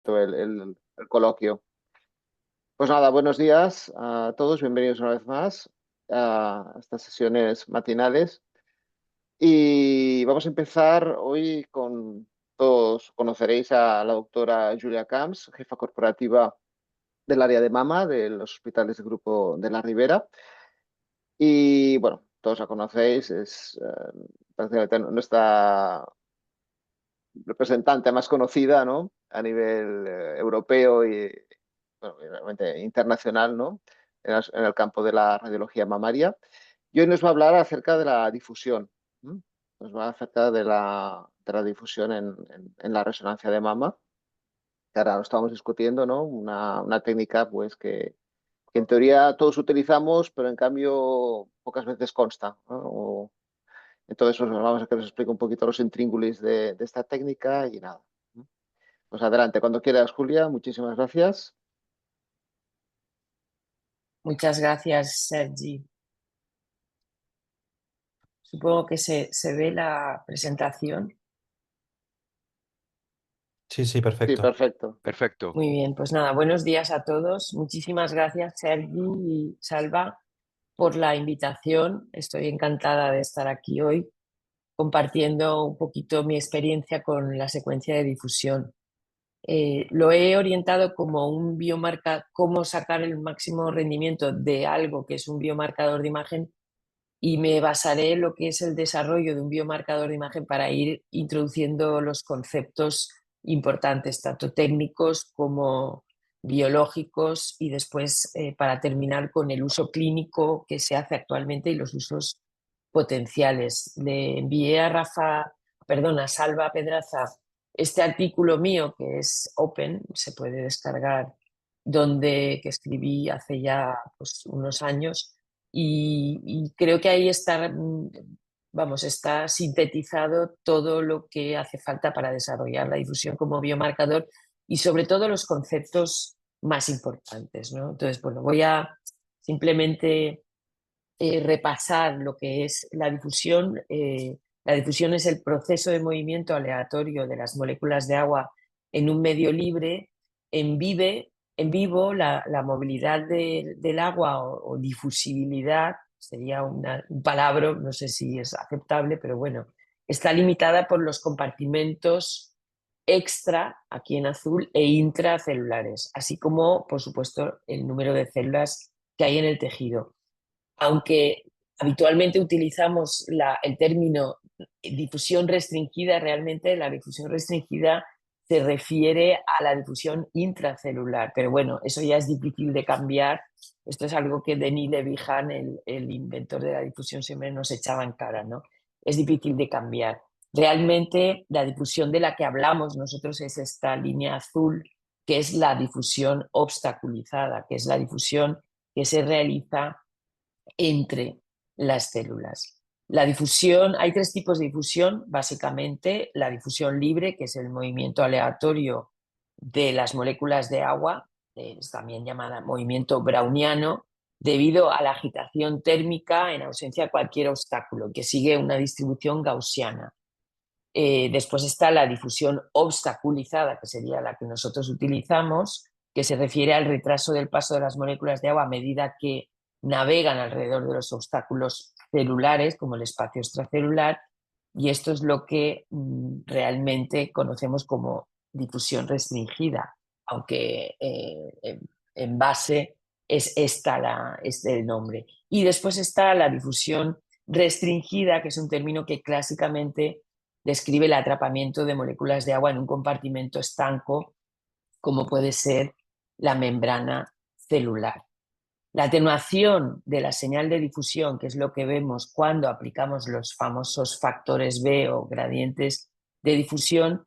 poquito el coloquio. Pues nada, buenos días a todos, bienvenidos una vez más a estas sesiones matinales. Y vamos a empezar hoy todos conoceréis a la doctora Julia Camps, jefa corporativa del área de mama de los hospitales del Grupo de la Ribera. Y bueno, todos la conocéis, es prácticamente nuestra representante más conocida, ¿no? A nivel europeo y bueno, realmente internacional, ¿no? En el campo de la radiología mamaria. Y hoy nos va a hablar acerca de la difusión. ¿Mm? Nos va a hablar acerca de la difusión en la resonancia de mama, que ahora lo estamos discutiendo, ¿no? Una técnica pues que en teoría todos utilizamos, pero en cambio pocas veces consta, ¿no? Entonces, pues, vamos a que nos explique un poquito los intríngulis de esta técnica y nada. Pues adelante, cuando quieras, Julia. Muchísimas gracias. Muchas gracias, Sergi. Supongo que se ve la presentación. Sí, Sí, perfecto. perfecto. Perfecto. Muy bien, pues nada, buenos días a todos. Muchísimas gracias, Sergi y Salva, por la invitación. Estoy encantada de estar aquí hoy compartiendo un poquito mi experiencia con la secuencia de difusión. Lo he orientado como un biomarcador, cómo sacar el máximo rendimiento de algo que es un biomarcador de imagen, y me basaré en lo que es el desarrollo de un biomarcador de imagen para ir introduciendo los conceptos importantes, tanto técnicos como biológicos, y después para terminar con el uso clínico que se hace actualmente y los usos potenciales. Le envié a Salva Pedraza, este artículo mío que es open, se puede descargar, que escribí hace ya pues, unos años, y creo que ahí está, está sintetizado todo lo que hace falta para desarrollar la difusión como biomarcador y sobre todo los conceptos más importantes, ¿no? Entonces, bueno, voy a simplemente repasar lo que es la difusión. La difusión es el proceso de movimiento aleatorio de las moléculas de agua en un medio libre. En vivo, la movilidad del agua o difusibilidad, sería un palabra, no sé si es aceptable, pero bueno, está limitada por los compartimentos extra, aquí en azul, e intracelulares, así como, por supuesto, el número de células que hay en el tejido. Aunque habitualmente utilizamos el término difusión restringida, realmente la difusión restringida se refiere a la difusión intracelular, pero bueno, eso ya es difícil de cambiar. Esto es algo que Denis Levihan, el inventor de la difusión, siempre nos echaba en cara, ¿no? Es difícil de cambiar. Realmente la difusión de la que hablamos nosotros es esta línea azul, que es la difusión obstaculizada, que es la difusión que se realiza entre las células. La difusión, hay tres tipos de difusión, básicamente la difusión libre, que es el movimiento aleatorio de las moléculas de agua, es también llamada movimiento browniano, debido a la agitación térmica en ausencia de cualquier obstáculo, que sigue una distribución gaussiana. Después está la difusión obstaculizada, que sería la que nosotros utilizamos, que se refiere al retraso del paso de las moléculas de agua a medida que navegan alrededor de los obstáculos celulares, como el espacio extracelular, y esto es lo que realmente conocemos como difusión restringida, aunque en base es el nombre. Y después está la difusión restringida, que es un término que clásicamente describe el atrapamiento de moléculas de agua en un compartimento estanco, como puede ser la membrana celular. La atenuación de la señal de difusión, que es lo que vemos cuando aplicamos los famosos factores B o gradientes de difusión,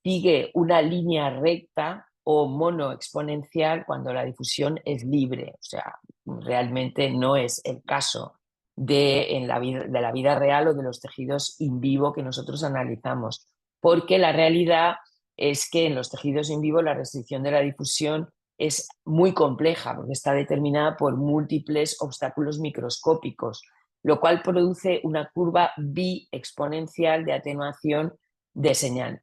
sigue una línea recta o monoexponencial cuando la difusión es libre. O sea, realmente no es el caso de la vida real o de los tejidos in vivo que nosotros analizamos, porque la realidad es que en los tejidos in vivo la restricción de la difusión es muy compleja porque está determinada por múltiples obstáculos microscópicos, lo cual produce una curva biexponencial de atenuación de señal.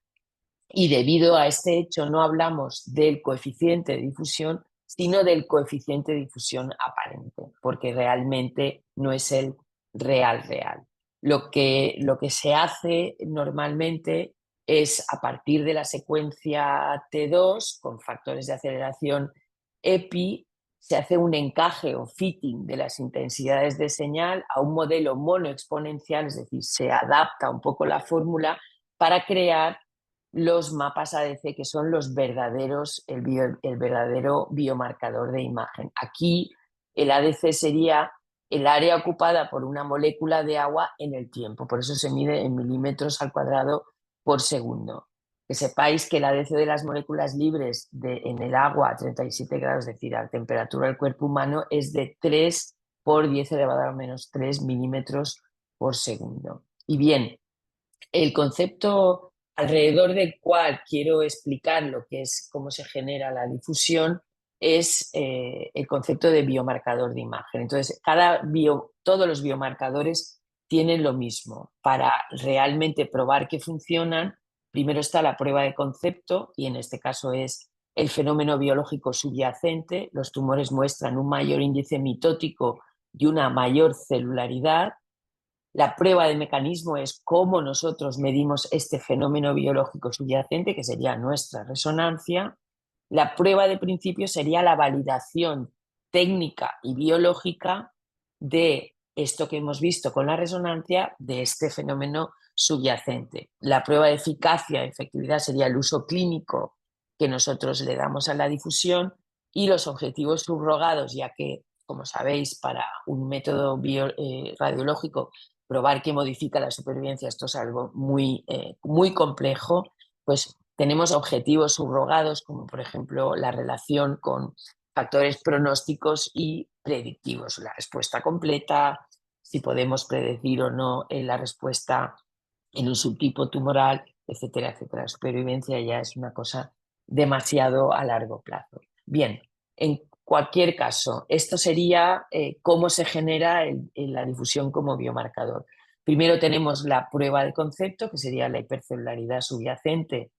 y debido a este hecho no hablamos del coeficiente de difusión, sino del coeficiente de difusión aparente, porque realmente no es el real. Lo que se hace normalmente es, a partir de la secuencia T2 con factores de aceleración EPI, se hace un encaje o fitting de las intensidades de señal a un modelo monoexponencial, es decir, se adapta un poco la fórmula para crear los mapas ADC, que son los verdaderos, el verdadero biomarcador de imagen. Aquí el ADC sería el área ocupada por una molécula de agua en el tiempo, por eso se mide en milímetros al cuadrado por segundo. Que sepáis que el ADC de las moléculas libres en el agua a 37 grados, es decir, a temperatura del cuerpo humano, es de 3 por 10 elevado a menos 3 milímetros por segundo. Y bien, el concepto alrededor del cual quiero explicar lo que es cómo se genera la difusión es el concepto de biomarcador de imagen. Entonces, todos los biomarcadores tienen lo mismo. Para realmente probar que funcionan, primero está la prueba de concepto, y en este caso es el fenómeno biológico subyacente. Los tumores muestran un mayor índice mitótico y una mayor celularidad. La prueba de mecanismo es cómo nosotros medimos este fenómeno biológico subyacente, que sería nuestra resonancia. La prueba de principio sería la validación técnica y biológica de esto que hemos visto con la resonancia, de este fenómeno subyacente. La prueba de eficacia y efectividad sería el uso clínico que nosotros le damos a la difusión, y los objetivos subrogados, ya que, como sabéis, para un método radiológico probar que modifica la supervivencia, esto es algo muy complejo, pues tenemos objetivos subrogados, como por ejemplo la relación con factores pronósticos y predictivos, la respuesta completa, si podemos predecir o no la respuesta en un subtipo tumoral, etcétera, etcétera. La supervivencia ya es una cosa demasiado a largo plazo. Bien, en cualquier caso, esto sería cómo se genera la difusión como biomarcador. Primero tenemos la prueba de concepto, que sería la hipercelularidad subyacente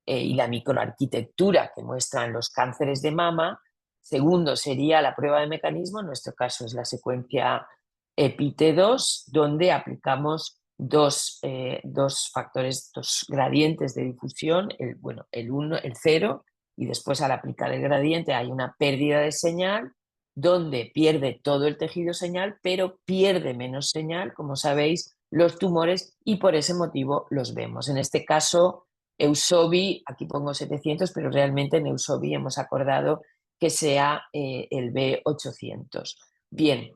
y la microarquitectura que muestran los cánceres de mama. Segundo sería la prueba de mecanismo, en nuestro caso es la secuencia EPIT2, donde aplicamos dos factores, dos gradientes de difusión, el 0, y después al aplicar el gradiente hay una pérdida de señal, donde pierde todo el tejido señal, pero pierde menos señal, como sabéis, los tumores, y por ese motivo los vemos. En este caso, EUSOBI, aquí pongo 700, pero realmente en EUSOBI hemos acordado que sea el B800. Bien,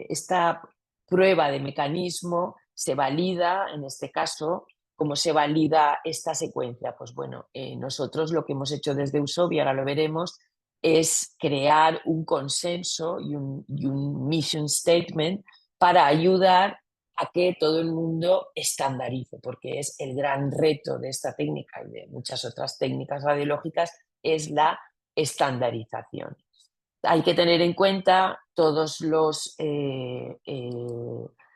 esta prueba de mecanismo se valida, en este caso, ¿cómo se valida esta secuencia? Pues bueno, nosotros lo que hemos hecho desde EUSOBI, ahora lo veremos, es crear un consenso y un mission statement para ayudar a que todo el mundo estandarice, porque es el gran reto de esta técnica y de muchas otras técnicas radiológicas, es la estandarización. Hay que tener en cuenta todos los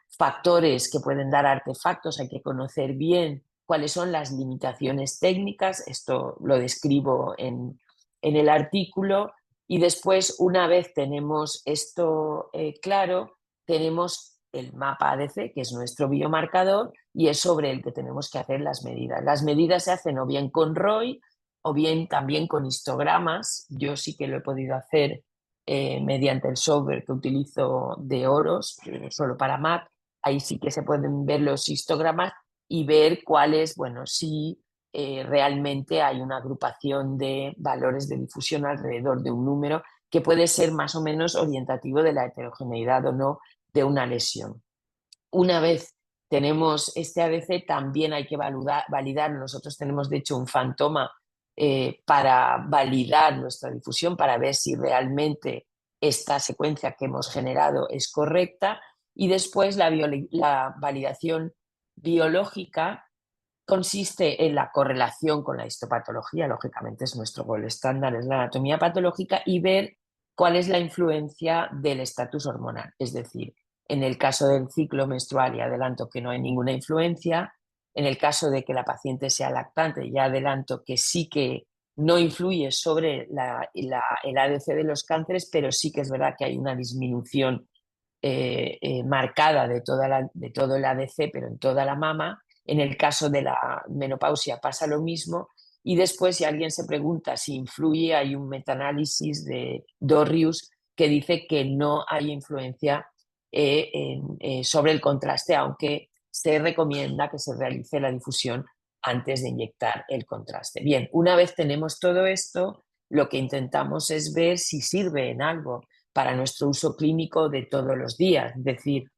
factores que pueden dar artefactos, hay que conocer bien cuáles son las limitaciones técnicas, esto lo describo en el artículo, y después, una vez tenemos esto claro, tenemos el mapa ADC, que es nuestro biomarcador, y es sobre el que tenemos que hacer las medidas. Las medidas se hacen o bien con ROI o bien también con histogramas. Yo sí que lo he podido hacer mediante el software que utilizo de Oros, solo para Mac. Ahí sí que se pueden ver los histogramas y ver cuáles, bueno, si realmente hay una agrupación de valores de difusión alrededor de un número que puede ser más o menos orientativo de la heterogeneidad o no de una lesión. Una vez tenemos este ADC, también hay que validar. Nosotros tenemos, de hecho, un Fantoma para validar nuestra difusión, para ver si realmente esta secuencia que hemos generado es correcta. Y después la validación biológica consiste en la correlación con la histopatología, lógicamente es nuestro gol estándar, es la anatomía patológica, y ver cuál es la influencia del estatus hormonal. Es decir, en el caso del ciclo menstrual, y adelanto que no hay ninguna influencia, En el caso de que la paciente sea lactante, ya adelanto que sí que no influye sobre el ADC de los cánceres, pero sí que es verdad que hay una disminución marcada de todo el ADC, pero en toda la mama. En el caso de la menopausia pasa lo mismo. Y después, si alguien se pregunta si influye, hay un metaanálisis de Dorrius que dice que no hay influencia sobre el contraste, aunque se recomienda que se realice la difusión antes de inyectar el contraste. Bien, una vez tenemos todo esto, lo que intentamos es ver si sirve en algo para nuestro uso clínico de todos los días. Es decir,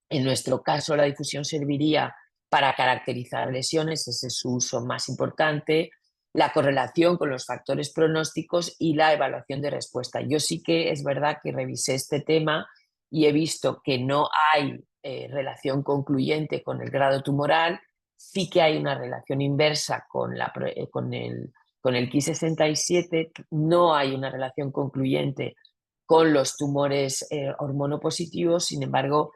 en nuestro caso la difusión serviría para caracterizar lesiones, ese es su uso más importante, la correlación con los factores pronósticos y la evaluación de respuesta. Yo sí que es verdad que revisé este tema y he visto que no hay relación concluyente con el grado tumoral, sí que hay una relación inversa con el Ki67, no hay una relación concluyente con los tumores hormonopositivos, sin embargo,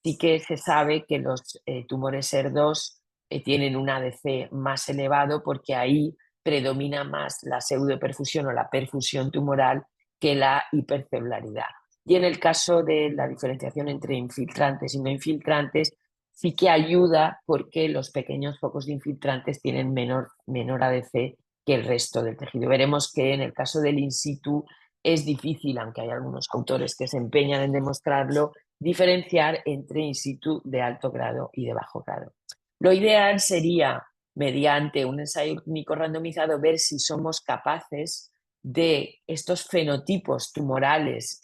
sí que se sabe que los tumores ER2 tienen un ADC más elevado porque ahí predomina más la pseudoperfusión o la perfusión tumoral que la hipercelularidad. Y en el caso de la diferenciación entre infiltrantes y no infiltrantes, sí que ayuda porque los pequeños focos de infiltrantes tienen menor ADC que el resto del tejido. Veremos que en el caso del in situ es difícil, aunque hay algunos autores que se empeñan en demostrarlo, diferenciar entre in situ de alto grado y de bajo grado. Lo ideal sería, mediante un ensayo clínico randomizado, ver si somos capaces de estos fenotipos tumorales,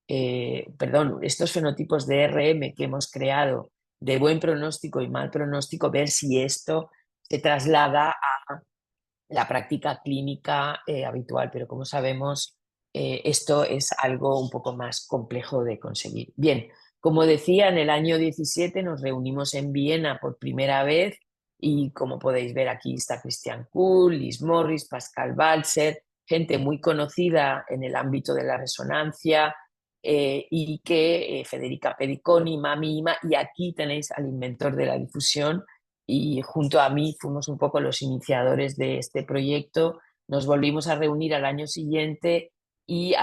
estos fenotipos de RM que hemos creado de buen pronóstico y mal pronóstico, ver si esto se traslada a la práctica clínica habitual, pero como sabemos, esto es algo un poco más complejo de conseguir. Bien, como decía, en el año 17 nos reunimos en Viena por primera vez y como podéis ver aquí está Christian Kuhl, Liz Morris, Pascal Balzer, gente muy conocida en el ámbito de la resonancia y que Federica Pediconi, Mami Ima, y aquí tenéis al inventor de la difusión y junto a mí fuimos un poco los iniciadores de este proyecto. Nos volvimos a reunir al año siguiente y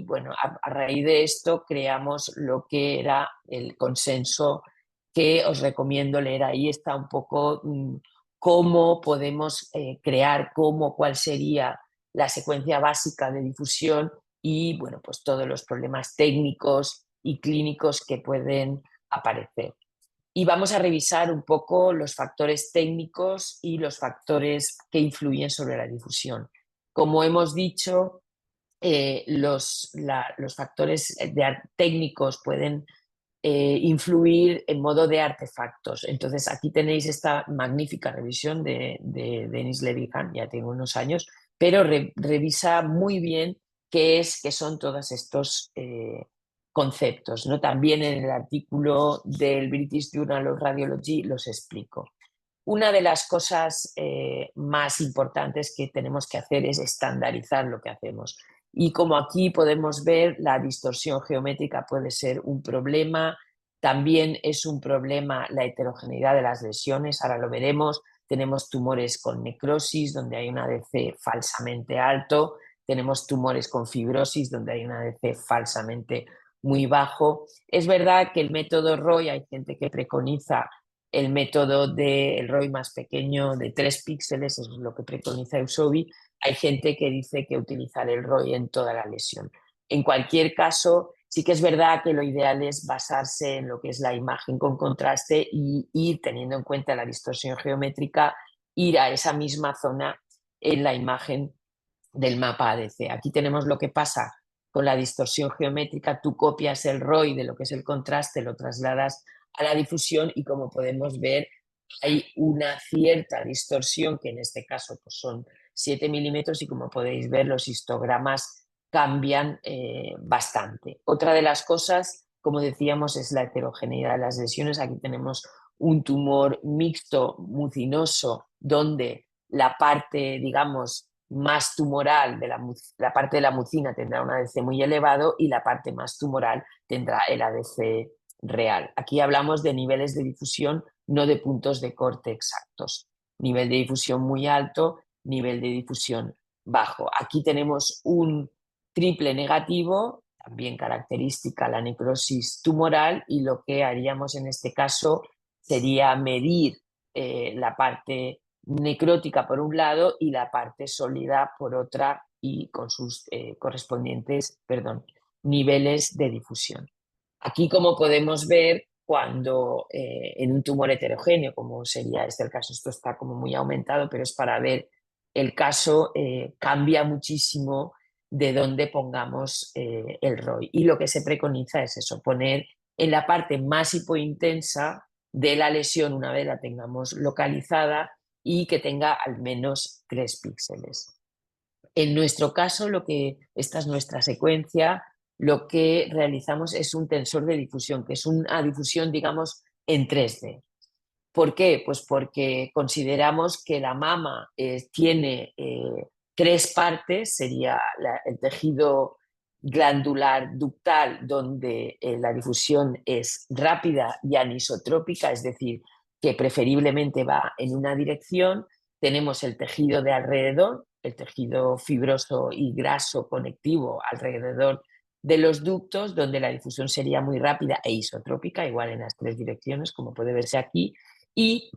bueno, a raíz de esto creamos lo que era el consenso que os recomiendo leer. Ahí está un poco cómo podemos crear, cuál sería la secuencia básica de difusión y bueno, pues todos los problemas técnicos y clínicos que pueden aparecer. Y vamos a revisar un poco los factores técnicos y los factores que influyen sobre la difusión. Como hemos dicho, los factores técnicos pueden influir en modo de artefactos. Entonces, aquí tenéis esta magnífica revisión de Denis Levihan, ya tiene unos años, pero revisa muy bien qué son todos estos conceptos, ¿no? También en el artículo del British Journal of Radiology los explico. Una de las cosas más importantes que tenemos que hacer es estandarizar lo que hacemos. Y como aquí podemos ver, la distorsión geométrica puede ser un problema. También es un problema la heterogeneidad de las lesiones. Ahora lo veremos. Tenemos tumores con necrosis, donde hay un ADC falsamente alto. Tenemos tumores con fibrosis, donde hay un ADC falsamente muy bajo. Es verdad que el método ROI, hay gente que preconiza el método del ROI más pequeño de 3 píxeles, es lo que preconiza Eusobi. Hay gente que dice que utilizar el ROI en toda la lesión. En cualquier caso, sí que es verdad que lo ideal es basarse en lo que es la imagen con contraste y ir teniendo en cuenta la distorsión geométrica, ir a esa misma zona en la imagen del mapa ADC. Aquí tenemos lo que pasa con la distorsión geométrica. Tú copias el ROI de lo que es el contraste, lo trasladas a la difusión y como podemos ver hay una cierta distorsión que en este caso pues son 7 milímetros y como podéis ver los histogramas cambian bastante. Otra de las cosas, como decíamos, es la heterogeneidad de las lesiones. Aquí tenemos un tumor mixto mucinoso donde la parte, digamos, más tumoral de la parte de la mucina tendrá un ADC muy elevado y la parte más tumoral tendrá el ADC real. Aquí hablamos de niveles de difusión, no de puntos de corte exactos. Nivel de difusión muy alto, nivel de difusión bajo. Aquí tenemos un triple negativo, también característica la necrosis tumoral, y lo que haríamos en este caso sería medir la parte necrótica por un lado y la parte sólida por otra, y con sus correspondientes, niveles de difusión. Aquí, como podemos ver, cuando en un tumor heterogéneo, como sería este el caso, esto está como muy aumentado, pero es para ver el caso, cambia muchísimo de dónde pongamos el ROI. Y lo que se preconiza es eso, poner en la parte más hipointensa de la lesión una vez la tengamos localizada y que tenga al menos 3 píxeles. En nuestro caso, esta es nuestra secuencia, lo que realizamos es un tensor de difusión, que es una difusión, digamos, en 3D. ¿Por qué? Pues porque consideramos que la mama tiene 3 partes, sería el tejido glandular ductal, donde la difusión es rápida y anisotrópica, es decir, que preferiblemente va en una dirección. Tenemos el tejido de alrededor, el tejido fibroso y graso conectivo alrededor de los ductos, donde la difusión sería muy rápida e isotrópica, igual en las 3 direcciones, como puede verse aquí. Y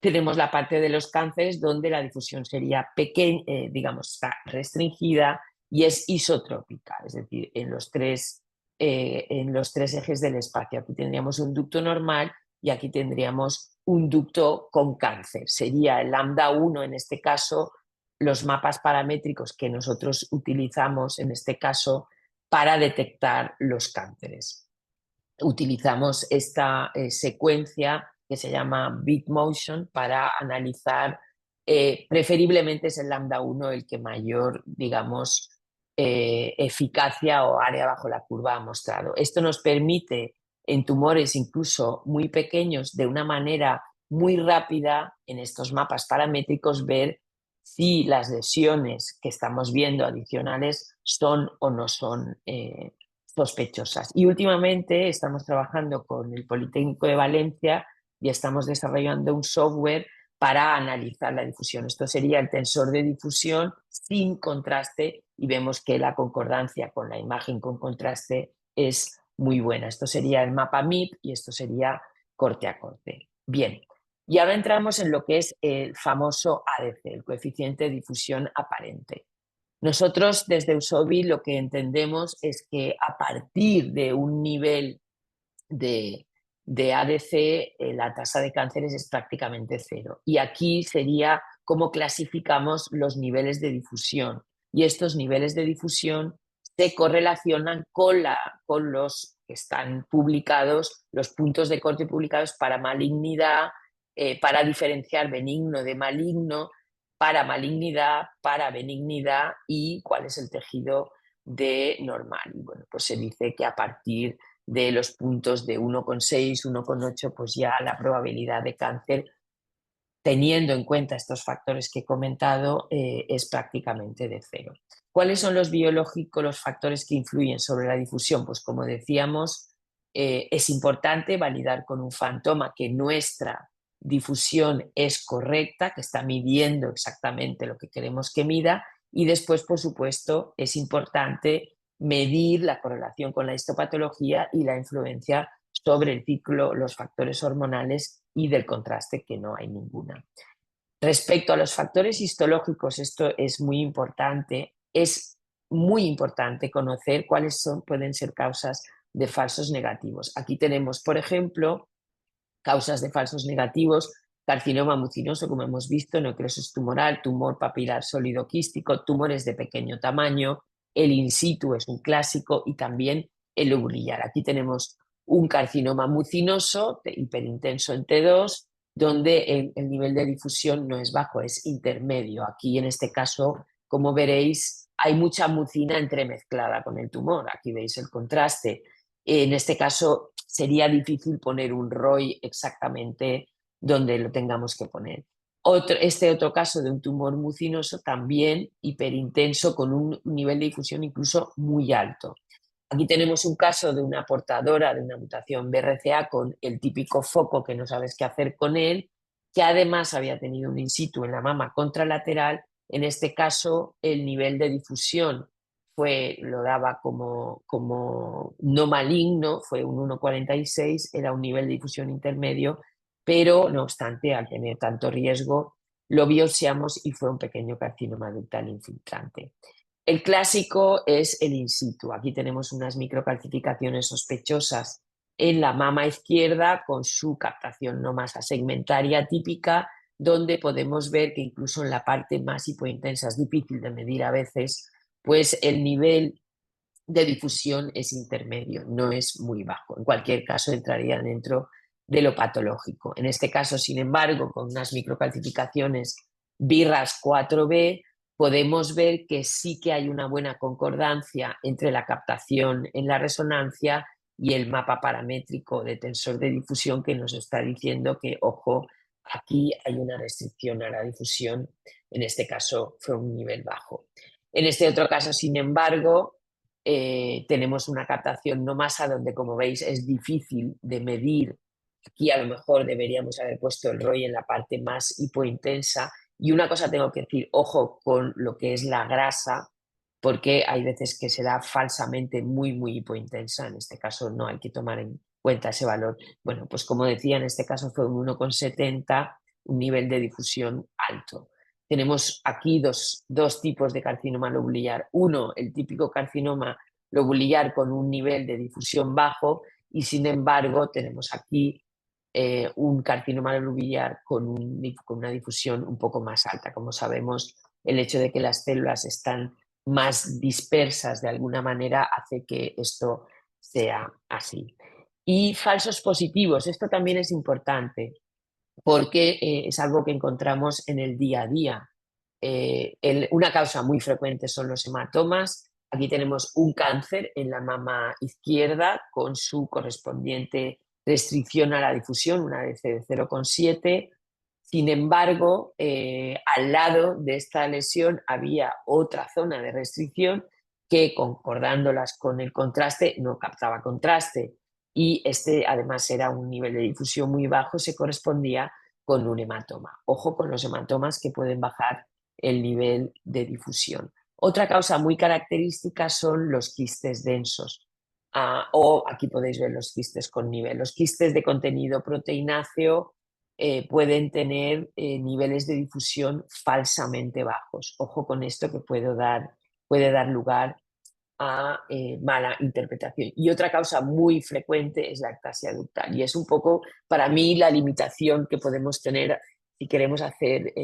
tenemos la parte de los cánceres, donde la difusión sería pequeña, digamos, está restringida y es isotrópica, es decir, en los tres ejes del espacio. Aquí tendríamos un ducto normal y aquí tendríamos un ducto con cáncer. Sería el lambda 1 en este caso, los mapas paramétricos que nosotros utilizamos en este caso para detectar los cánceres. Utilizamos esta secuencia que se llama Bitmotion para analizar, preferiblemente es el lambda 1 el que mayor, digamos, eficacia o área bajo la curva ha mostrado. Esto nos permite en tumores incluso muy pequeños, de una manera muy rápida en estos mapas paramétricos, ver si las lesiones que estamos viendo adicionales son o no son sospechosas. Y últimamente estamos trabajando con el Politécnico de Valencia y estamos desarrollando un software para analizar la difusión. Esto sería el tensor de difusión sin contraste, y vemos que la concordancia con la imagen con contraste es muy buena. Esto sería el mapa MIP y esto sería corte a corte. Bien, y ahora entramos en lo que es el famoso ADC, el coeficiente de difusión aparente. Nosotros desde Usobi lo que entendemos es que a partir de un nivel de ADC, la tasa de cánceres es prácticamente cero. Y aquí sería cómo clasificamos los niveles de difusión. Y estos niveles de difusión se correlacionan con los que están publicados, los puntos de corte publicados para malignidad, para diferenciar benigno de maligno, para malignidad, para benignidad y cuál es el tejido de normal. Y bueno, pues se dice que a partir de los puntos de 1,6, 1,8, pues ya la probabilidad de cáncer, teniendo en cuenta estos factores que he comentado, es prácticamente de cero. ¿Cuáles son los biológicos, los factores que influyen sobre la difusión? Pues como decíamos, es importante validar con un fantoma que nuestra difusión es correcta, que está midiendo exactamente lo que queremos que mida, y después, por supuesto, es importante medir la correlación con la histopatología y la influencia sobre el ciclo, los factores hormonales y del contraste, que no hay ninguna. Respecto a los factores histológicos, esto es muy importante, es muy importante conocer cuáles pueden ser causas de falsos negativos. Aquí tenemos, por ejemplo, causas de falsos negativos: carcinoma mucinoso, como hemos visto, necrosis tumoral, tumor papilar sólido quístico, tumores de pequeño tamaño, el in situ es un clásico, y también el uvular. Aquí tenemos un carcinoma mucinoso hiperintenso en T2, donde el nivel de difusión no es bajo, es intermedio. Aquí, en este caso, como veréis, hay mucha mucina entremezclada con el tumor. Aquí veis el contraste. En este caso sería difícil poner un ROI exactamente donde lo tengamos que poner. Este otro caso de un tumor mucinoso, también hiperintenso, con un nivel de difusión incluso muy alto. Aquí tenemos un caso de una portadora de una mutación BRCA con el típico foco que no sabes qué hacer con él, que además había tenido un in situ en la mama contralateral. En este caso, el nivel de difusión lo daba como no maligno, fue un 1,46, era un nivel de difusión intermedio, pero no obstante, al tener tanto riesgo, lo biopsiamos y fue un pequeño carcinoma ductal infiltrante. El clásico es el in situ. Aquí tenemos unas microcalcificaciones sospechosas en la mama izquierda con su captación no masa segmentaria típica, donde podemos ver que incluso en la parte más hipointensa es difícil de medir a veces, pues el nivel de difusión es intermedio, no es muy bajo. En cualquier caso, entraría dentro de lo patológico. En este caso, sin embargo, con unas microcalcificaciones BRAF 4b, podemos ver que sí que hay una buena concordancia entre la captación en la resonancia y el mapa paramétrico de tensor de difusión que nos está diciendo que, ojo, aquí hay una restricción a la difusión. En este caso fue un nivel bajo. En este otro caso, sin embargo, tenemos una captación no masa donde, como veis, es difícil de medir. Aquí a lo mejor deberíamos haber puesto el ROI en la parte más hipointensa. Y una cosa tengo que decir, ojo con lo que es la grasa, porque hay veces que se da falsamente muy hipointensa. En este caso no hay que tomar en cuenta ese valor. Bueno, pues como decía, en este caso fue un 1,70, un nivel de difusión alto. Tenemos aquí dos tipos de carcinoma lobulillar. Uno, el típico carcinoma lobulillar con un nivel de difusión bajo, y sin embargo tenemos aquí un carcinoma lobulillar con una difusión un poco más alta. Como sabemos, el hecho de que las células están más dispersas de alguna manera hace que esto sea así. Y falsos positivos, esto también es importante porque es algo que encontramos en el día a día. Una causa muy frecuente son los hematomas. Aquí tenemos un cáncer en la mama izquierda con su correspondiente restricción a la difusión, una DC de 0,7. Sin embargo, al lado de esta lesión había otra zona de restricción que, concordándolas con el contraste, no captaba contraste. Y este, además, era un nivel de difusión muy bajo, se correspondía con un hematoma. Ojo con los hematomas que pueden bajar el nivel de difusión. Otra causa muy característica son los quistes densos. O aquí podéis ver los quistes con nivel. Los quistes de contenido proteináceo pueden tener niveles de difusión falsamente bajos. Ojo con esto que puede dar lugar a mala interpretación. Y otra causa muy frecuente es la ectasia ductal. Y es un poco, para mí, la limitación que podemos tener si queremos hacer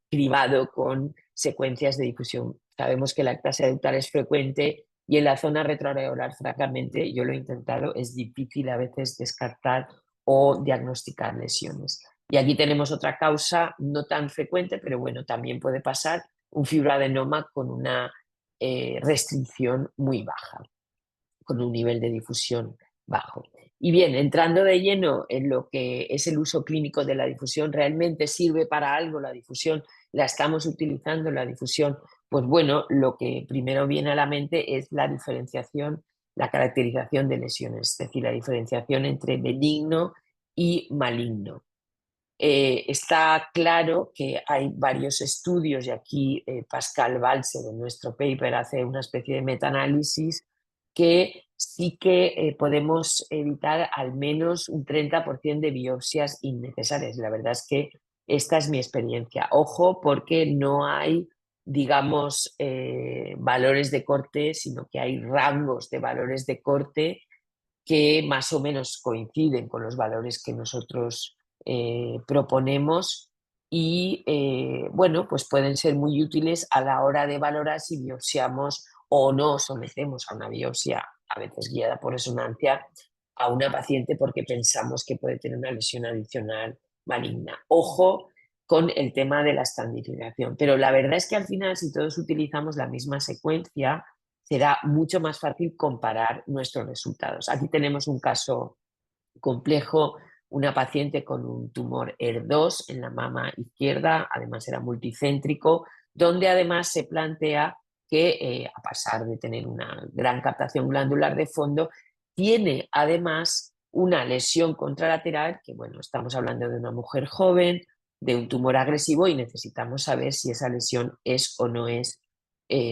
cribado con secuencias de difusión. Sabemos que la ectasia ductal es frecuente y en la zona retroareolar, francamente, yo lo he intentado, es difícil a veces descartar o diagnosticar lesiones. Y aquí tenemos otra causa no tan frecuente, pero bueno, también puede pasar, un fibroadenoma con una restricción muy baja, con un nivel de difusión bajo. Y bien, entrando de lleno en lo que es el uso clínico de la difusión, ¿realmente sirve para algo la difusión? ¿La estamos utilizando la difusión? Pues bueno, lo que primero viene a la mente es la diferenciación, la caracterización de lesiones, es decir, la diferenciación entre benigno y maligno. Está claro que hay varios estudios, y aquí Pascal Balser en nuestro paper hace una especie de metaanálisis, que sí que podemos evitar al menos un 30% de biopsias innecesarias. La verdad es que esta es mi experiencia. Ojo, porque no hay, digamos, valores de corte, sino que hay rangos de valores de corte que más o menos coinciden con los valores que nosotros proponemos, y bueno, pues pueden ser muy útiles a la hora de valorar si biopsiamos o no sometemos a una biopsia, a veces guiada por resonancia, a una paciente porque pensamos que puede tener una lesión adicional maligna. Ojo con el tema de la estandificación, pero la verdad es que al final, si todos utilizamos la misma secuencia, será mucho más fácil comparar nuestros resultados. Aquí tenemos un caso complejo, una paciente con un tumor ER2 en la mama izquierda, además era multicéntrico, donde además se plantea que, a pesar de tener una gran captación glandular de fondo, tiene además una lesión contralateral, que bueno, estamos hablando de una mujer joven, de un tumor agresivo y necesitamos saber si esa lesión es o no es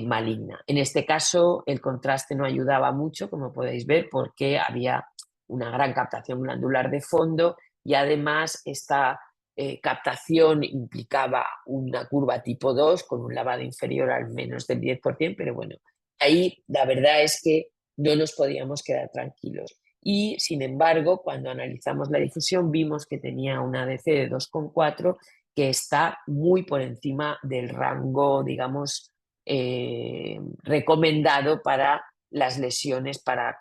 maligna. En este caso, el contraste no ayudaba mucho, como podéis ver, porque había una gran captación glandular de fondo y además esta captación implicaba una curva tipo 2 con un lavado inferior al menos del 10%, pero bueno, ahí la verdad es que no nos podíamos quedar tranquilos. Y sin embargo, cuando analizamos la difusión, vimos que tenía una ADC de 2,4 que está muy por encima del rango, digamos, recomendado para las lesiones, para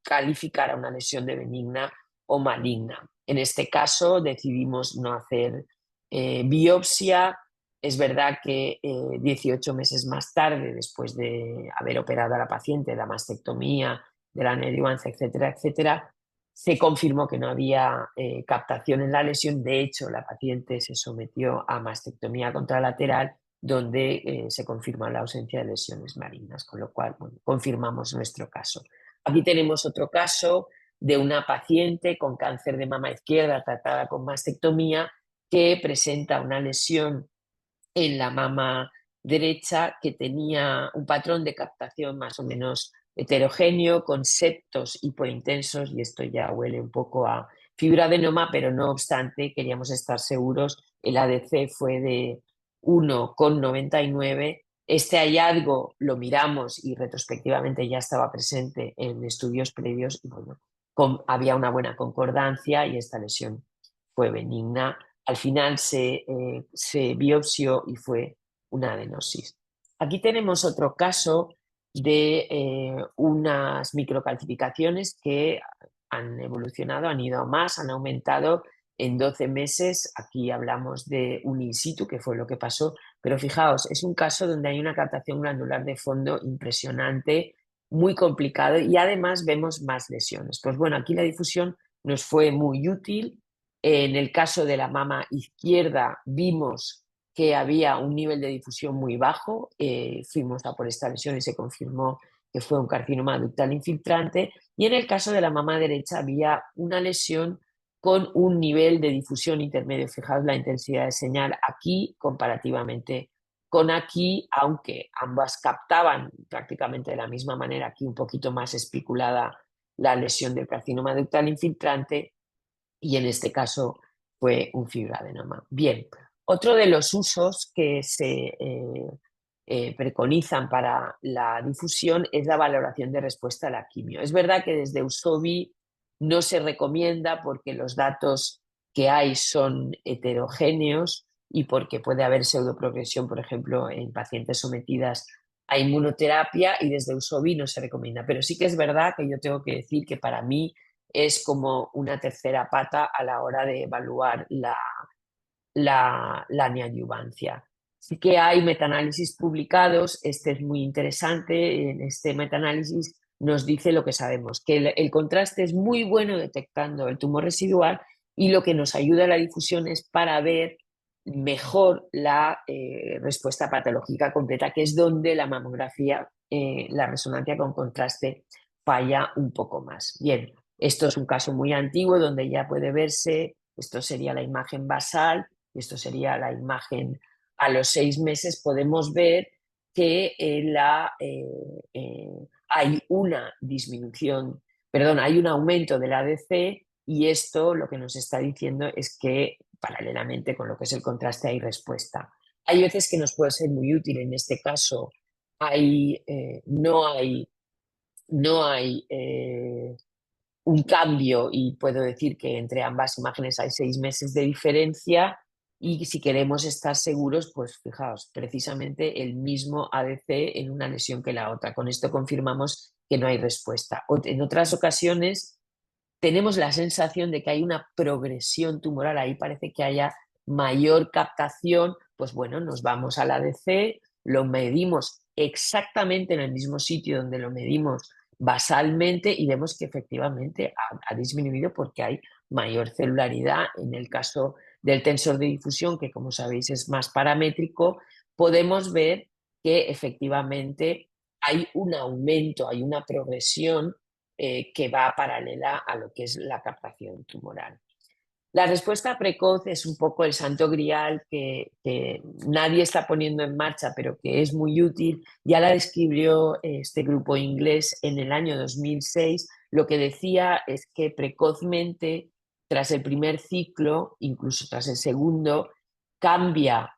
calificar a una lesión de benigna o maligna. En este caso decidimos no hacer biopsia. Es verdad que 18 meses más tarde, después de haber operado a la paciente, la mastectomía, de la neoadjuvancia, etcétera, etcétera, se confirmó que no había captación en la lesión. De hecho, la paciente se sometió a mastectomía contralateral donde se confirma la ausencia de lesiones malignas, con lo cual bueno, confirmamos nuestro caso. Aquí tenemos otro caso de una paciente con cáncer de mama izquierda tratada con mastectomía que presenta una lesión en la mama derecha que tenía un patrón de captación más o menos heterogéneo, con septos hipointensos, y esto ya huele un poco a fibroadenoma, pero no obstante queríamos estar seguros. El ADC fue de 1,99. Este hallazgo lo miramos y retrospectivamente ya estaba presente en estudios previos y bueno, había una buena concordancia y esta lesión fue benigna. Al final se biopsió y fue una adenosis. Aquí tenemos otro caso de unas microcalcificaciones que han evolucionado, han ido a más, han aumentado en 12 meses. Aquí hablamos de un in situ, que fue lo que pasó, pero fijaos, es un caso donde hay una captación glandular de fondo impresionante, muy complicado y además vemos más lesiones. Pues bueno, aquí la difusión nos fue muy útil. En el caso de la mama izquierda vimos que había un nivel de difusión muy bajo, fuimos a por esta lesión y se confirmó que fue un carcinoma ductal infiltrante, y en el caso de la mama derecha había una lesión con un nivel de difusión intermedio. Fijaos la intensidad de señal aquí comparativamente con aquí, aunque ambas captaban prácticamente de la misma manera, aquí un poquito más especulada la lesión del carcinoma ductal infiltrante, y en este caso fue un fibroadenoma. Bien, otro de los usos que se preconizan para la difusión es la valoración de respuesta a la quimio. Es verdad que desde USOBI no se recomienda porque los datos que hay son heterogéneos y porque puede haber pseudoprogresión, por ejemplo, en pacientes sometidas a inmunoterapia, y desde USOBI no se recomienda. Pero sí que es verdad que yo tengo que decir que para mí es como una tercera pata a la hora de evaluar la neoadyuvancia. Sí que hay metaanálisis publicados, este es muy interesante. En este metaanálisis nos dice lo que sabemos, que el contraste es muy bueno detectando el tumor residual, y lo que nos ayuda a la difusión es para ver mejor la respuesta patológica completa, que es donde la mamografía, la resonancia con contraste, falla un poco más. Bien, esto es un caso muy antiguo donde ya puede verse, esto sería la imagen basal, y esto sería la imagen a los 6 meses. Podemos ver que hay una disminución, perdón, hay un aumento del ADC, y esto lo que nos está diciendo es que paralelamente con lo que es el contraste hay respuesta. Hay veces que nos puede ser muy útil. En este caso no hay un cambio, y puedo decir que entre ambas imágenes hay 6 meses de diferencia, y si queremos estar seguros, pues fijaos, precisamente el mismo ADC en una lesión que la otra. Con esto confirmamos que no hay respuesta. En otras ocasiones tenemos la sensación de que hay una progresión tumoral, ahí parece que haya mayor captación. Pues bueno, nos vamos al ADC, lo medimos exactamente en el mismo sitio donde lo medimos basalmente y vemos que efectivamente ha disminuido porque hay mayor celularidad. En el caso del tensor de difusión, que como sabéis es más paramétrico, podemos ver que efectivamente hay un aumento, hay una progresión que va paralela a lo que es la captación tumoral. La respuesta precoz es un poco el santo grial que nadie está poniendo en marcha, pero que es muy útil. Ya la describió este grupo inglés en el año 2006. Lo que decía es que precozmente, tras el primer ciclo, incluso tras el segundo, cambia,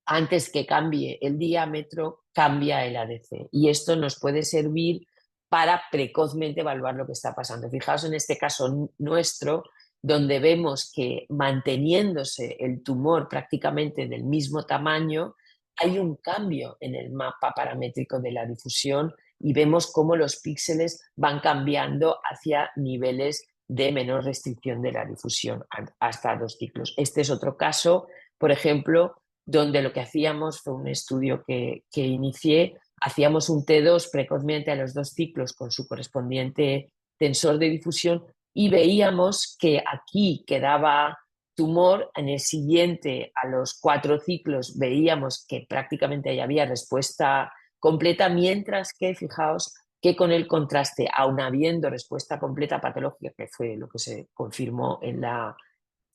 antes que cambie el diámetro, cambia el ADC. Y esto nos puede servir para precozmente evaluar lo que está pasando. Fijaos en este caso nuestro, donde vemos que manteniéndose el tumor prácticamente del mismo tamaño, hay un cambio en el mapa paramétrico de la difusión y vemos cómo los píxeles van cambiando hacia niveles de menor restricción de la difusión hasta 2 ciclos. Este es otro caso, por ejemplo, donde lo que hacíamos fue un estudio que inicié, hacíamos un T2 precozmente a los 2 ciclos con su correspondiente tensor de difusión y veíamos que aquí quedaba tumor, en el siguiente a los 4 ciclos veíamos que prácticamente ya había respuesta completa, mientras que, fijaos, que con el contraste, aun habiendo respuesta completa patológica, que fue lo que se confirmó en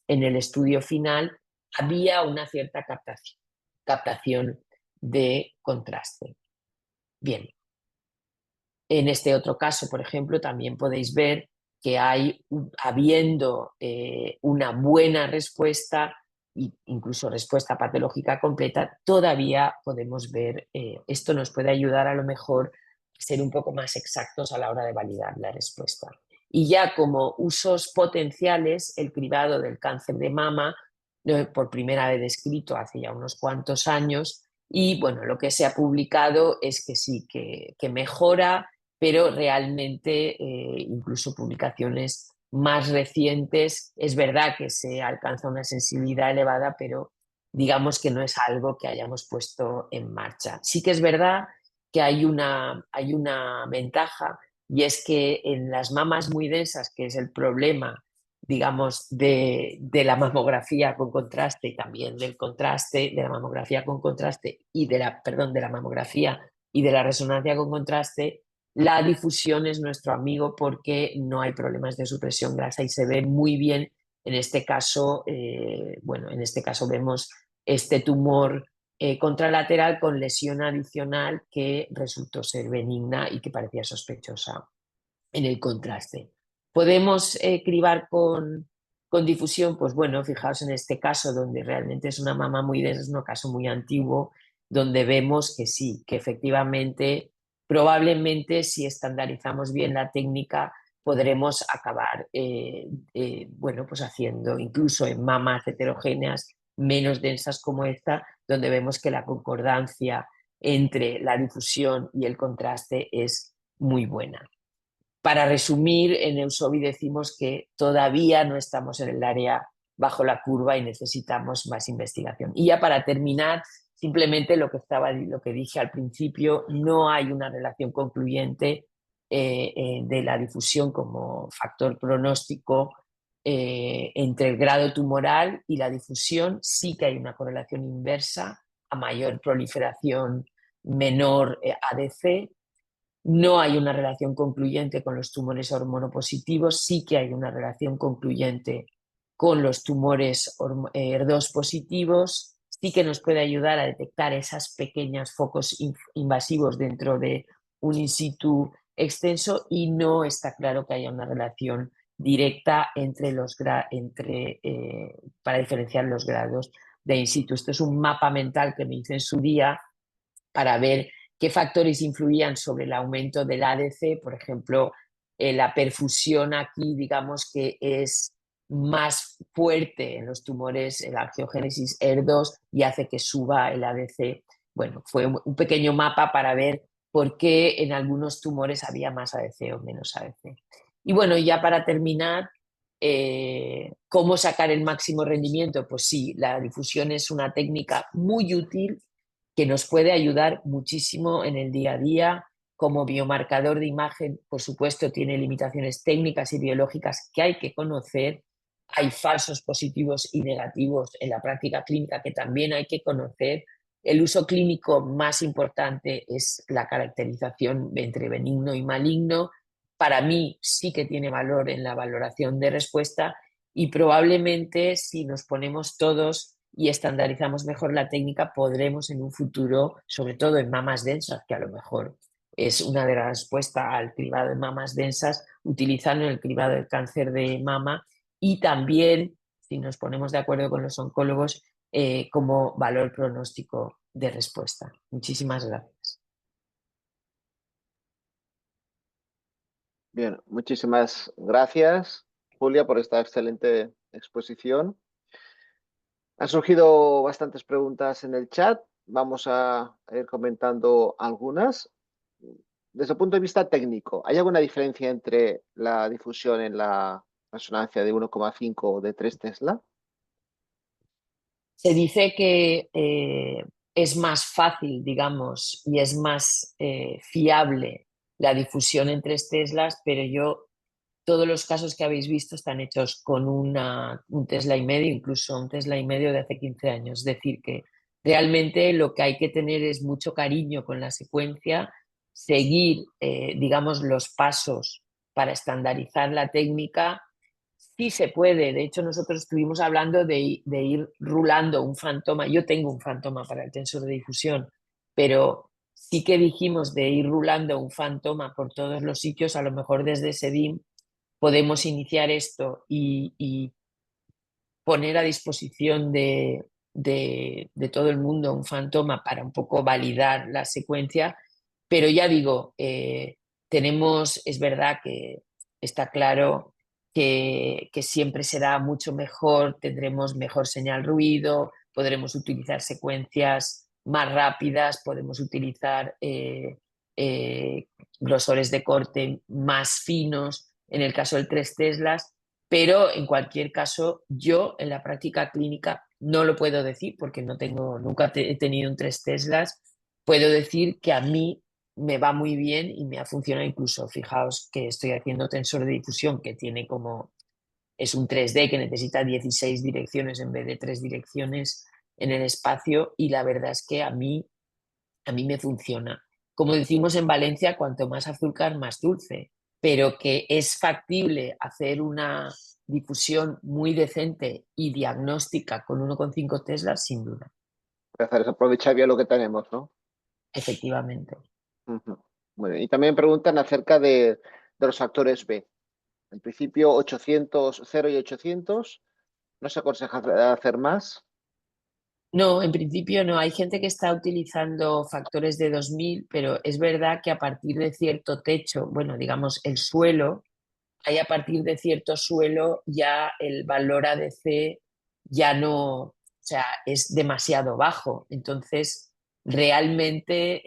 el estudio final, había una cierta captación de contraste. Bien, en este otro caso, por ejemplo, también podéis ver que habiendo una buena respuesta, incluso respuesta patológica completa, todavía podemos ver, esto nos puede ayudar a lo mejor a ser un poco más exactos a la hora de validar la respuesta. Y ya como usos potenciales, el cribado del cáncer de mama, por primera vez descrito hace ya unos cuantos años, y bueno, lo que se ha publicado es que sí, que mejora, pero realmente incluso publicaciones más recientes, es verdad que se alcanza una sensibilidad elevada, pero digamos que no es algo que hayamos puesto en marcha. Sí que es verdad que hay una ventaja, y es que en las mamas muy densas, que es el problema, digamos, de la mamografía con contraste y también del contraste, de la mamografía con contraste y de la mamografía y de la resonancia con contraste, la difusión es nuestro amigo porque no hay problemas de supresión grasa y se ve muy bien. En este caso, bueno, en este caso vemos este tumor contralateral con lesión adicional que resultó ser benigna y que parecía sospechosa en el contraste. ¿Podemos cribar con difusión? Pues bueno, fijaos en este caso donde realmente es una mama muy densa, es un caso muy antiguo, donde vemos que sí, que efectivamente, probablemente si estandarizamos bien la técnica, podremos acabar bueno, pues haciendo incluso en mamas heterogéneas menos densas como esta, donde vemos que la concordancia entre la difusión y el contraste es muy buena. Para resumir, en Eusobi decimos que todavía no estamos en el área bajo la curva y necesitamos más investigación. Y ya para terminar, simplemente lo que dije al principio, no hay una relación concluyente de la difusión como factor pronóstico entre el grado tumoral y la difusión. Sí que hay una correlación inversa, a mayor proliferación, menor ADC. No hay una relación concluyente con los tumores hormonopositivos, sí que hay una relación concluyente con los tumores HER2 positivos, sí que nos puede ayudar a detectar esos pequeños focos invasivos dentro de un in situ extenso, y no está claro que haya una relación directa para diferenciar los grados de in situ. Esto es un mapa mental que me hice en su día para ver qué factores influían sobre el aumento del ADC. Por ejemplo, la perfusión aquí, digamos que es más fuerte en los tumores, en la angiogénesis HER2, y hace que suba el ADC. Bueno, fue un pequeño mapa para ver por qué en algunos tumores había más ADC o menos ADC. Y bueno, ya para terminar, ¿cómo sacar el máximo rendimiento? Pues sí, la difusión es una técnica muy útil que nos puede ayudar muchísimo en el día a día. Como biomarcador de imagen, por supuesto, tiene limitaciones técnicas y biológicas que hay que conocer. Hay falsos positivos y negativos en la práctica clínica que también hay que conocer. El uso clínico más importante es la caracterización entre benigno y maligno. Para mí sí que tiene valor en la valoración de respuesta y probablemente si nos ponemos todos y estandarizamos mejor la técnica, podremos en un futuro, sobre todo en mamas densas, que a lo mejor es una de las respuestas al cribado de mamas densas, utilizando el cribado del cáncer de mama y también, si nos ponemos de acuerdo con los oncólogos, como valor pronóstico de respuesta. Muchísimas gracias. Bien, muchísimas gracias, Julia, por esta excelente exposición. Han surgido bastantes preguntas en el chat. Vamos a ir comentando algunas. Desde el punto de vista técnico, ¿hay alguna diferencia entre la difusión en la resonancia de 1,5 o de 3 Tesla? Se dice que es más fácil, digamos, y es más fiable la difusión en 3 Teslas, pero todos los casos que habéis visto están hechos con un Tesla y medio, incluso un Tesla y medio de hace 15 años. Es decir, que realmente lo que hay que tener es mucho cariño con la secuencia, seguir, digamos, los pasos para estandarizar la técnica. Sí se puede, de hecho nosotros estuvimos hablando de ir rulando un fantoma, yo tengo un fantoma para el tensor de difusión, pero sí que dijimos de ir rulando un fantoma por todos los sitios, a lo mejor desde SEDIM podemos iniciar esto y poner a disposición de todo el mundo un fantoma para un poco validar la secuencia, pero ya digo, es verdad que está claro que siempre será mucho mejor, tendremos mejor señal ruido, podremos utilizar secuencias más rápidas, podemos utilizar eh, grosores de corte más finos, en el caso del 3 Teslas, pero en cualquier caso, yo en la práctica clínica no lo puedo decir porque nunca he tenido un 3 Teslas. Puedo decir que a mí me va muy bien y me ha funcionado incluso. Fijaos que estoy haciendo tensor de difusión que es un 3D que necesita 16 direcciones en vez de 3 direcciones en el espacio y la verdad es que a mí me funciona. Como decimos en Valencia, cuanto más azúcar, más dulce, pero que es factible hacer una difusión muy decente y diagnóstica con 1,5 Tesla, sin duda, Empezar a aprovechar bien lo que tenemos, ¿no? efectivamente. Ujú. Muy bien. Y también preguntan acerca de los factores B. En principio, 800, 0 y 800. ¿No se aconseja hacer más? No, en principio no. Hay gente que está utilizando factores de 2000, pero es verdad que a partir de cierto techo, bueno, digamos el suelo, hay a partir de cierto suelo ya el valor ADC ya no, o sea, es demasiado bajo. Entonces, realmente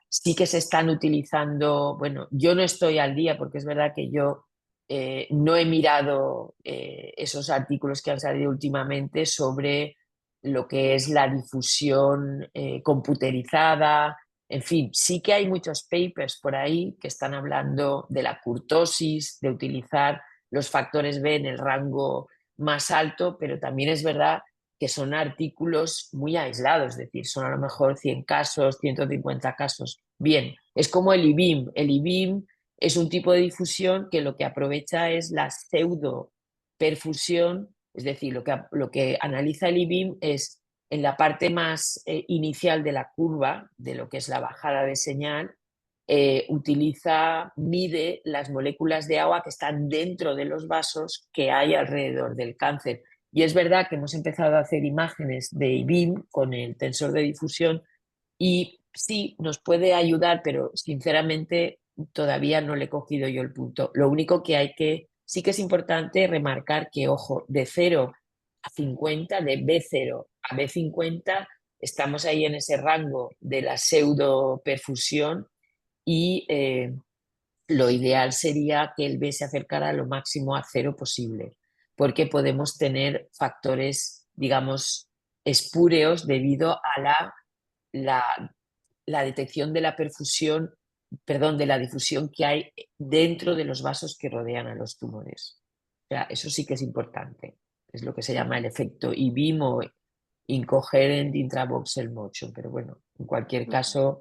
sí que se están utilizando, bueno, yo no estoy al día porque es verdad que yo no he mirado esos artículos que han salido últimamente sobre lo que es la difusión computerizada. En fin, sí que hay muchos papers por ahí que están hablando de la curtosis, de utilizar los factores B en el rango más alto, pero también es verdad que son artículos muy aislados, es decir, son a lo mejor 100 casos, 150 casos. Bien, es como el IBIM. El IBIM es un tipo de difusión que lo que aprovecha es la pseudo perfusión, es decir, lo que analiza el IBIM es en la parte más inicial de la curva, de lo que es la bajada de señal, mide las moléculas de agua que están dentro de los vasos que hay alrededor del cáncer. Y es verdad que hemos empezado a hacer imágenes de IBIM con el tensor de difusión y sí, nos puede ayudar, pero sinceramente todavía no le he cogido yo el punto. Lo único sí que es importante remarcar que, ojo, de 0 a 50, de B0 a B50, estamos ahí en ese rango de la pseudoperfusión y lo ideal sería que el B se acercara lo máximo a 0 posible, porque podemos tener factores, digamos, espúreos debido a la, la detección de la perfusión, perdón, de la difusión que hay dentro de los vasos que rodean a los tumores. O sea, eso sí que es importante. Es lo que se llama el efecto IBIM o incoherent intravoxel motion, pero bueno, en cualquier caso,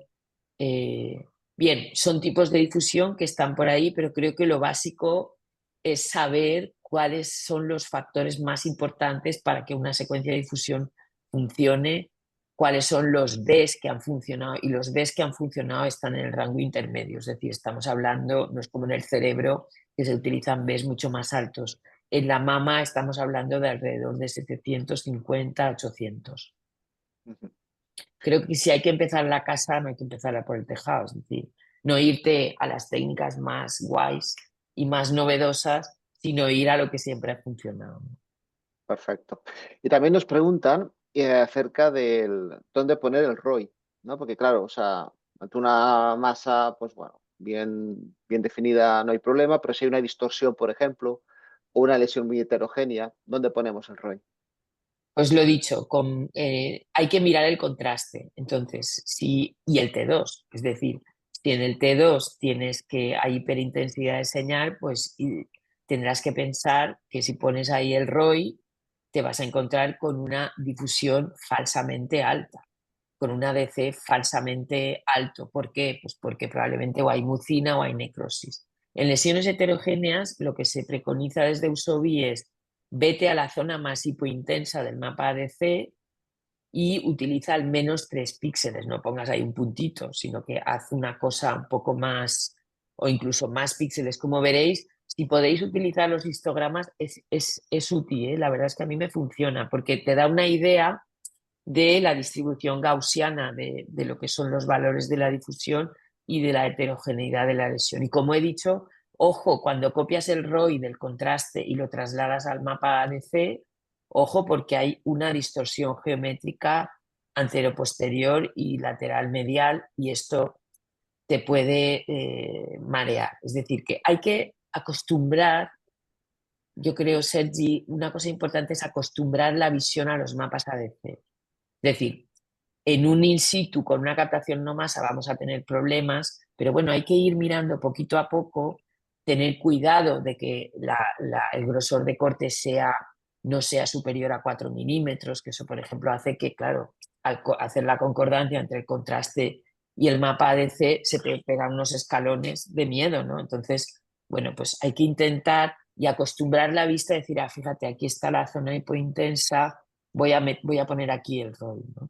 bien, son tipos de difusión que están por ahí, pero creo que lo básico es saber cuáles son los factores más importantes para que una secuencia de difusión funcione, cuáles son los Ds que han funcionado, y los Ds que han funcionado están en el rango intermedio, es decir, estamos hablando, no es como en el cerebro, que se utilizan Bs mucho más altos. En la mama estamos hablando de alrededor de 750 a 800. Creo que si hay que empezar la casa, no hay que empezarla por el tejado, es decir, no irte a las técnicas más guays y más novedosas, sino ir a lo que siempre ha funcionado. Perfecto. Y también nos preguntan acerca del dónde poner el ROI, ¿no? Porque claro, o sea, ante una masa, pues bueno, bien definida no hay problema, pero si hay una distorsión, por ejemplo, o una lesión muy heterogénea, ¿dónde ponemos el ROI? Pues lo dicho, hay que mirar el contraste. Entonces, y el T2, es decir, si en el T2 tienes que hay hiperintensidad de señal, pues tendrás que pensar que si pones ahí el ROI, te vas a encontrar con una difusión falsamente alta, con un ADC falsamente alto. ¿Por qué? Pues porque probablemente o hay mucina o hay necrosis. En lesiones heterogéneas, lo que se preconiza desde USOBI es vete a la zona más hipointensa del mapa ADC y utiliza al menos 3 píxeles, no pongas ahí un puntito, sino que haz una cosa un poco más o incluso más píxeles. Como veréis, si podéis utilizar los histogramas es útil, ¿eh? La verdad es que a mí me funciona porque te da una idea de la distribución gaussiana de lo que son los valores de la difusión y de la heterogeneidad de la lesión. Y como he dicho, ojo, cuando copias el ROI del contraste y lo trasladas al mapa ADC, ojo porque hay una distorsión geométrica anteroposterior y lateral medial y esto te puede marear. Es decir, que hay que acostumbrar, yo creo, Sergi, una cosa importante es acostumbrar la visión a los mapas ADC. Es decir, en un in situ con una captación no masa vamos a tener problemas, pero bueno, hay que ir mirando poquito a poco, tener cuidado de que el grosor de corte no sea superior a 4 milímetros, que eso, por ejemplo, hace que, claro, al hacer la concordancia entre el contraste y el mapa ADC se te pegan unos escalones de miedo, ¿no? Entonces, bueno, pues hay que intentar y acostumbrar la vista a decir, ah, fíjate, aquí está la zona hipointensa, voy a poner aquí el rol, ¿no?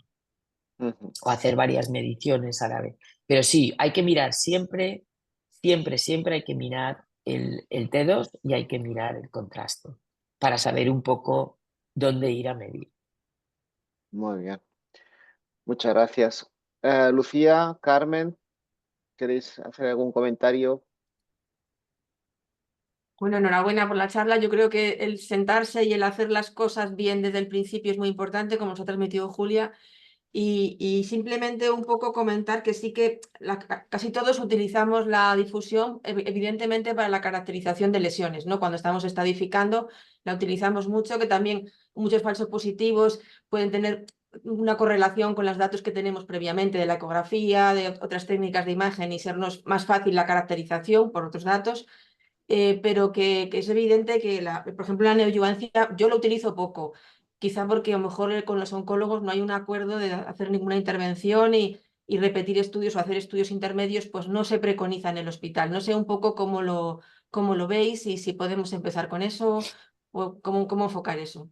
O hacer varias mediciones a la vez. Pero sí, hay que mirar siempre, siempre, siempre hay que mirar el T2 y hay que mirar el contraste para saber un poco dónde ir a medir. Muy bien, muchas gracias. Lucía, Carmen, ¿queréis hacer algún comentario? Bueno, enhorabuena por la charla. Yo creo que el sentarse y el hacer las cosas bien desde el principio es muy importante, como nos ha transmitido Julia. Y simplemente un poco comentar que sí que casi todos utilizamos la difusión, evidentemente, para la caracterización de lesiones, ¿no? Cuando estamos estadificando, la utilizamos mucho, que también muchos falsos positivos pueden tener una correlación con los datos que tenemos previamente de la ecografía, de otras técnicas de imagen y sernos más fácil la caracterización por otros datos. Pero que es evidente que, por ejemplo, la neoadyuvancia yo lo utilizo poco, quizá porque a lo mejor con los oncólogos no hay un acuerdo de hacer ninguna intervención y repetir estudios o hacer estudios intermedios, pues no se preconiza en el hospital. No sé un poco cómo lo veis y si podemos empezar con eso o cómo enfocar eso.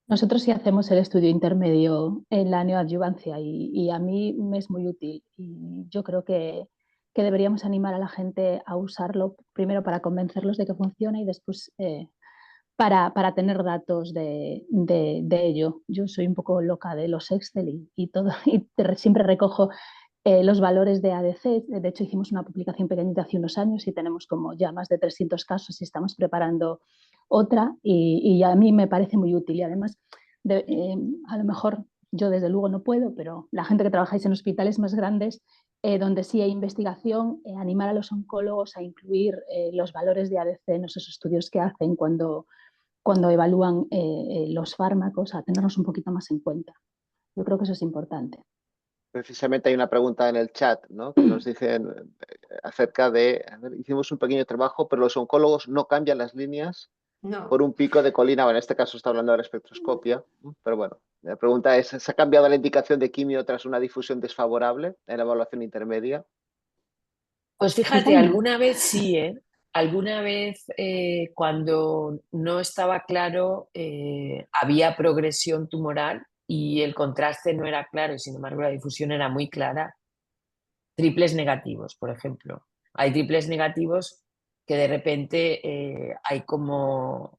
Nosotros sí hacemos el estudio intermedio en la neoadyuvancia y a mí me es muy útil y yo creo que deberíamos animar a la gente a usarlo primero para convencerlos de que funciona y después para tener datos de ello. Yo soy un poco loca de los Excel y todo y siempre recojo los valores de ADC. De hecho, hicimos una publicación pequeñita hace unos años y tenemos como ya más de 300 casos y estamos preparando otra y a mí me parece muy útil. Y además, a lo mejor yo desde luego no puedo, pero la gente que trabajáis en hospitales más grandes, donde sí hay investigación, animar a los oncólogos a incluir los valores de ADC en esos estudios que hacen cuando evalúan los fármacos, a tenerlos un poquito más en cuenta. Yo creo que eso es importante. Precisamente hay una pregunta en el chat, ¿no? Que nos dicen acerca de, a ver, hicimos un pequeño trabajo, pero los oncólogos no cambian las líneas No. por un pico de colina, o en este caso está hablando de la espectroscopia, pero bueno, la pregunta es, ¿se ha cambiado la indicación de quimio tras una difusión desfavorable en la evaluación intermedia? Pues fíjate, alguna vez sí, ¿eh? Alguna vez cuando no estaba claro había progresión tumoral y el contraste no era claro y sin embargo la difusión era muy clara. Triples negativos, por ejemplo. Hay triples negativos que de repente hay como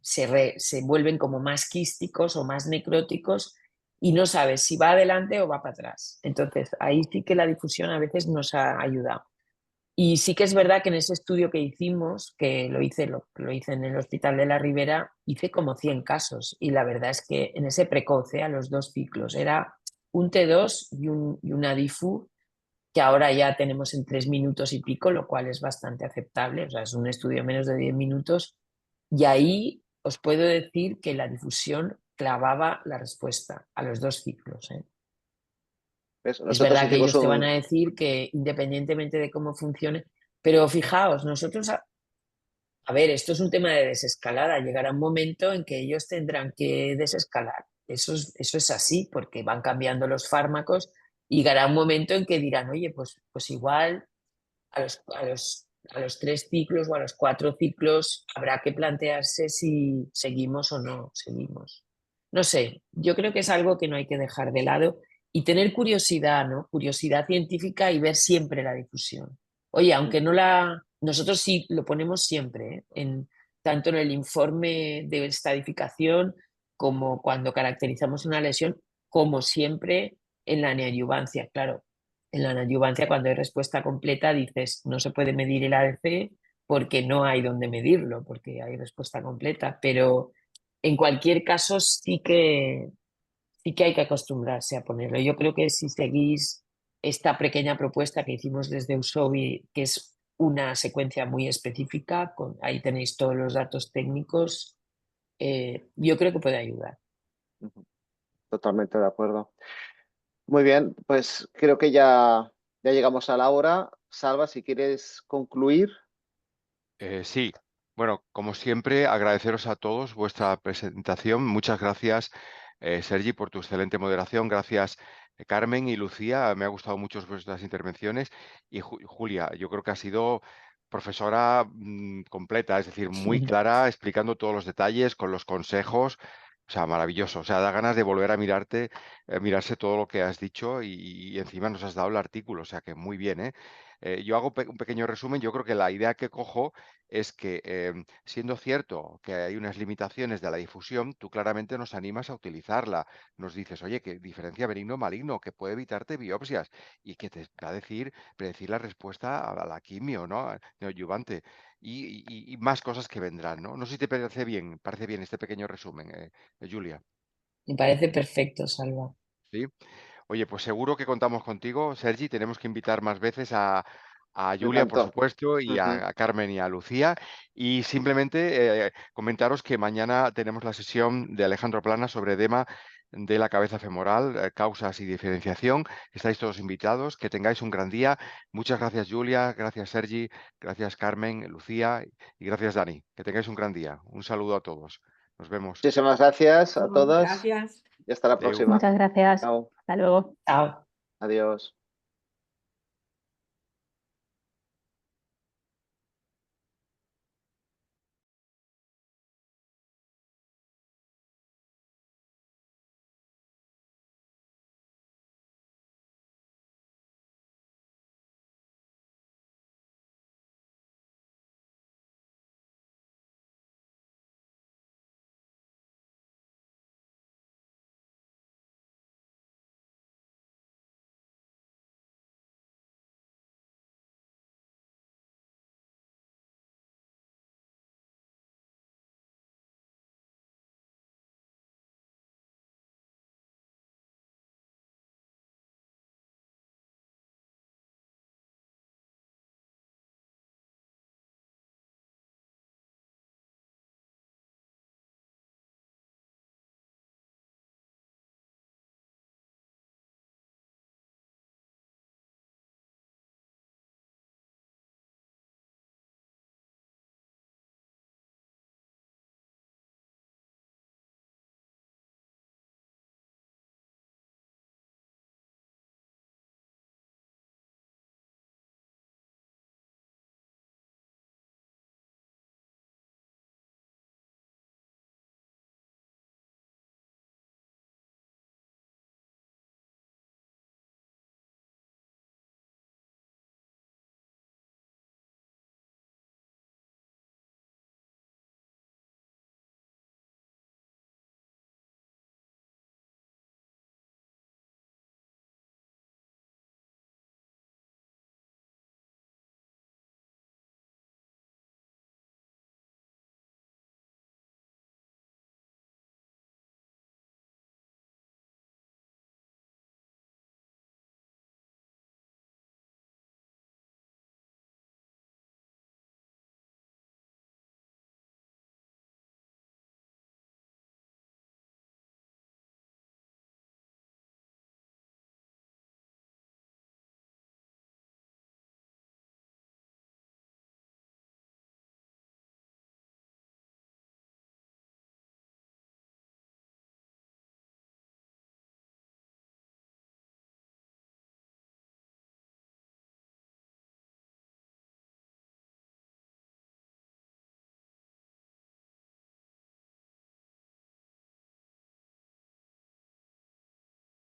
se vuelven como más quísticos o más necróticos y no sabes si va adelante o va para atrás. Entonces ahí sí que la difusión a veces nos ha ayudado. Y sí que es verdad que en ese estudio que hicimos, que lo hice en el Hospital de la Ribera, hice como 100 casos y la verdad es que en ese precoce, a los 2 ciclos, era un T2 y una DIFU, que ahora ya tenemos en 3 minutos y pico, lo cual es bastante aceptable, o sea, es un estudio menos de 10 minutos y ahí os puedo decir que la difusión clavaba la respuesta a los 2 ciclos, ¿eh? ¿Ves? Es Nosotros verdad que hicimos ellos te van a un... decir que independientemente de cómo funcione, pero fijaos, nosotros, a ver, esto es un tema de desescalada, llegará un momento en que ellos tendrán que desescalar. Eso es así, porque van cambiando los fármacos y llegará un momento en que dirán, oye, pues igual a los 3 ciclos o a los 4 ciclos habrá que plantearse si seguimos o no seguimos. No sé, yo creo que es algo que no hay que dejar de lado y tener curiosidad, ¿no? Curiosidad científica y ver siempre la difusión. Oye, aunque no la... Nosotros sí lo ponemos siempre, ¿eh? Tanto en el informe de estadificación como cuando caracterizamos una lesión, como siempre en la neoadyuvancia, claro. En la adyuvancia, cuando hay respuesta completa, dices, no se puede medir el ADC porque no hay donde medirlo, porque hay respuesta completa. Pero en cualquier caso, sí que hay que acostumbrarse a ponerlo. Yo creo que si seguís esta pequeña propuesta que hicimos desde Usobi, que es una secuencia muy específica, ahí tenéis todos los datos técnicos, yo creo que puede ayudar. Totalmente de acuerdo. Muy bien, pues creo que ya llegamos a la hora. Salva, si quieres concluir. Sí, bueno, como siempre, agradeceros a todos vuestra presentación. Muchas gracias, Sergi, por tu excelente moderación. Gracias, Carmen y Lucía. Me ha gustado mucho vuestras intervenciones. Y Julia, yo creo que ha sido profesora completa, es decir, muy clara, explicando todos los detalles, con los consejos. O sea, maravilloso. O sea, da ganas de volver a mirarse todo lo que has dicho y encima nos has dado el artículo. O sea, que muy bien, ¿eh? Yo hago un pequeño resumen. Yo creo que la idea que cojo es que, siendo cierto que hay unas limitaciones de la difusión, tú claramente nos animas a utilizarla. Nos dices, oye, que diferencia benigno-maligno, que puede evitarte biopsias y que te va a predecir la respuesta a la quimio, ¿no? Neoadyuvante. Y más cosas que vendrán, ¿no? No sé si te parece bien este pequeño resumen, Julia. Me parece perfecto, Salva. ¿Sí? Oye, pues seguro que contamos contigo, Sergi. Tenemos que invitar más veces a Me Julia, por encantó. supuesto, y a Carmen y a Lucía. Y simplemente comentaros que mañana tenemos la sesión de Alejandro Plana sobre edema de la cabeza femoral, causas y diferenciación. Estáis todos invitados. Que tengáis un gran día. Muchas gracias, Julia. Gracias, Sergi. Gracias, Carmen, Lucía. Y gracias, Dani. Que tengáis un gran día. Un saludo a todos. Nos vemos. Muchísimas gracias a todas Gracias. y hasta la Adeu. próxima. Muchas gracias. Chao. Hasta luego. Chao. Adiós.